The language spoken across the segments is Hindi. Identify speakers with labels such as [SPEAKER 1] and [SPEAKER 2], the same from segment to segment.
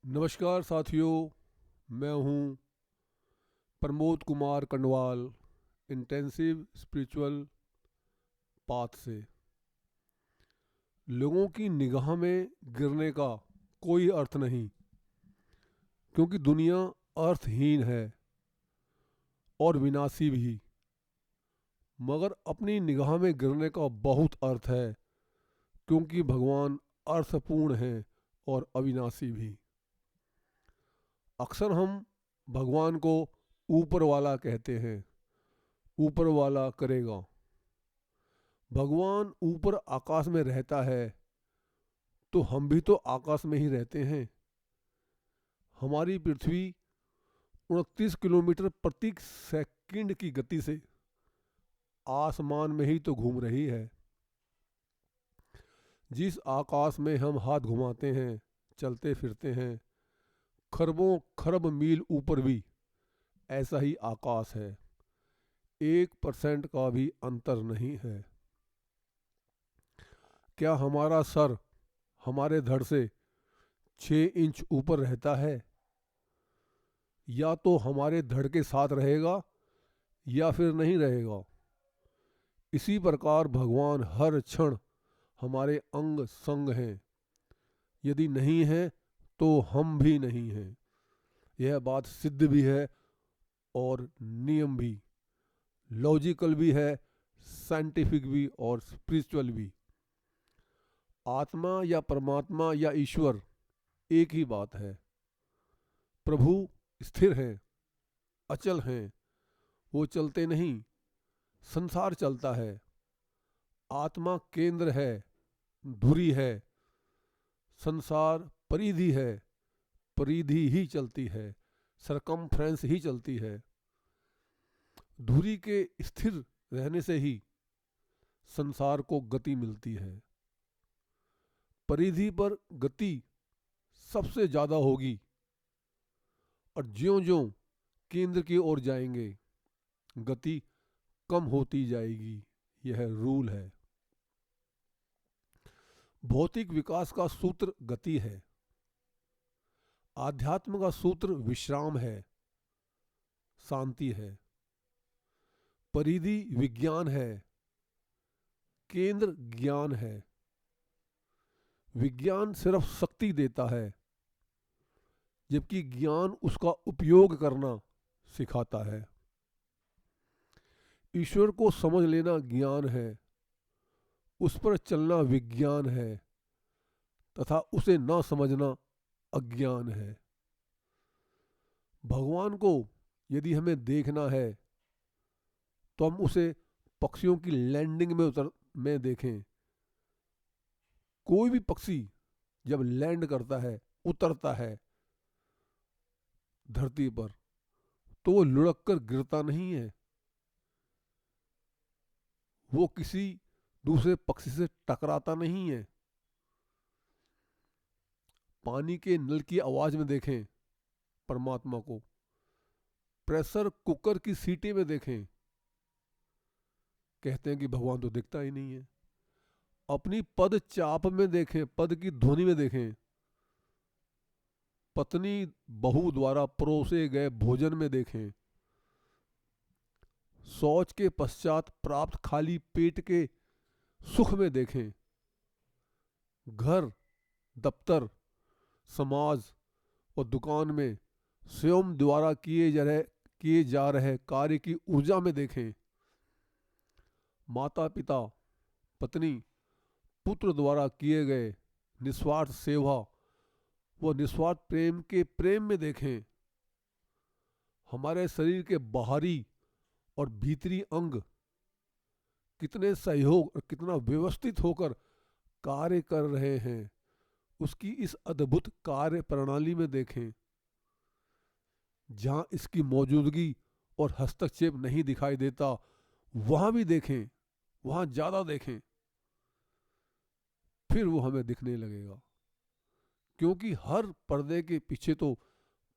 [SPEAKER 1] नमस्कार साथियों, मैं हूं Pramod Kumar Kandwal, intensive spiritual path से। लोगों की निगाह में गिरने का कोई अर्थ नहीं, क्योंकि दुनिया अर्थहीन है और विनाशी भी। मगर अपनी निगाह में गिरने का बहुत अर्थ है, क्योंकि भगवान अर्थपूर्ण हैं और अविनाशी भी। अक्सर हम भगवान को ऊपर वाला कहते हैं, ऊपर वाला करेगा। भगवान ऊपर आकाश में रहता है, तो हम भी तो आकाश में ही रहते हैं। हमारी पृथ्वी 29 किलोमीटर प्रति सेकंड की गति से आसमान में ही तो घूम रही है। जिस आकाश में हम हाथ घुमाते हैं, चलते फिरते हैं, खरबों खरब मील ऊपर भी ऐसा ही आकाश है। 1% का भी अंतर नहीं है। क्या हमारा सर हमारे धड़ से 6 इंच ऊपर रहता है? या तो हमारे धड़ के साथ रहेगा या फिर नहीं रहेगा। इसी प्रकार भगवान हर क्षण हमारे अंग संग हैं। यदि नहीं है तो हम भी नहीं हैं। यह बात सिद्ध भी है और नियम भी, लॉजिकल भी है, साइंटिफिक भी और स्पिरिचुअल भी। आत्मा या परमात्मा या ईश्वर एक ही बात है। प्रभु स्थिर हैं, अचल हैं, वो चलते नहीं, संसार चलता है। आत्मा केंद्र है, धुरी है, संसार परिधि है, परिधि ही चलती है, सरकमफ्रेंस ही चलती है। धुरी के स्थिर रहने से ही संसार को गति मिलती है। परिधि पर गति सबसे ज़्यादा होगी, और ज्यों-ज्यों केंद्र की ओर जाएंगे गति कम होती जाएगी। यह रूल है। भौतिक विकास का सूत्र गति है, आध्यात्म का सूत्र विश्राम है, शांति है। परिधि विज्ञान है, केंद्र ज्ञान है। विज्ञान सिर्फ शक्ति देता है, जबकि ज्ञान उसका उपयोग करना सिखाता है। ईश्वर को समझ लेना ज्ञान है, उस पर चलना विज्ञान है, तथा उसे न समझना अज्ञान है। भगवान को यदि हमें देखना है तो हम उसे पक्षियों की लैंडिंग में देखें। कोई भी पक्षी जब लैंड करता है, उतरता है धरती पर, तो वो लुढ़क कर गिरता नहीं है। वो किसी दूसरे पक्षी से टकराता नहीं है। पानी के नल की आवाज में देखें परमात्मा को, प्रेशर कुकर की सीटी में देखें, कहते हैं कि भगवान तो दिखता ही नहीं है। अपनी पद चाप में देखें, पद की ध्वनि में देखें, पत्नी बहू द्वारा परोसे गए भोजन में देखें, शौच के पश्चात प्राप्त खाली पेट के सुख में देखें, घर, दफ्तर, समाज और दुकान में स्वयं द्वारा किए जा रहे कार्य की ऊर्जा में देखें, माता पिता, पत्नी, पुत्र द्वारा किए गए निस्वार्थ सेवा व निस्वार्थ प्रेम के प्रेम में देखें। हमारे शरीर के बाहरी और भीतरी अंग कितने सहयोग और कितना व्यवस्थित होकर कार्य कर रहे हैं, उसकी इस अद्भुत कार्य प्रणाली में देखें। जहाँ इसकी मौजूदगी और हस्तक्षेप नहीं दिखाई देता, वहाँ भी देखें, वहाँ ज़्यादा देखें, फिर वो हमें दिखने लगेगा। क्योंकि हर पर्दे के पीछे तो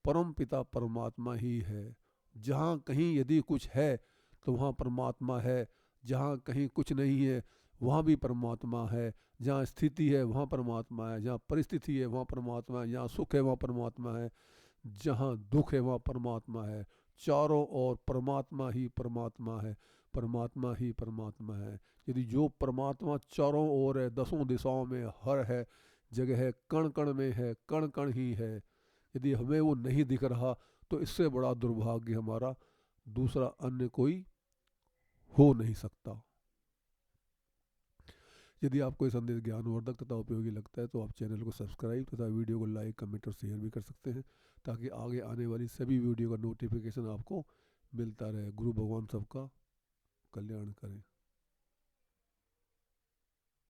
[SPEAKER 1] परम पिता परमात्मा ही है। जहाँ कहीं यदि कुछ है तो वहाँ परमात्मा है, जहाँ कहीं कुछ नहीं है वहाँ भी परमात्मा है। जहाँ स्थिति है वहाँ परमात्मा है, जहाँ परिस्थिति है वहाँ परमात्मा है, जहाँ सुख है वहाँ परमात्मा है, जहाँ दुख है वहाँ परमात्मा है। चारों ओर परमात्मा ही परमात्मा है, परमात्मा ही परमात्मा है। यदि जो परमात्मा चारों ओर है, दसों दिशाओं में, हर है, जगह है, कण कण में है, कण कण ही है, यदि हमें वो नहीं दिख रहा तो इससे बड़ा दुर्भाग्य हमारा दूसरा अन्य कोई हो नहीं सकता। यदि आपको ये संदेश ज्ञानवर्धक तथा उपयोगी लगता है तो आप चैनल को सब्सक्राइब तथा वीडियो को लाइक, कमेंट और शेयर भी कर सकते हैं, ताकि आगे आने वाली सभी वीडियो का नोटिफिकेशन आपको मिलता रहे। गुरु भगवान सबका कल्याण करें।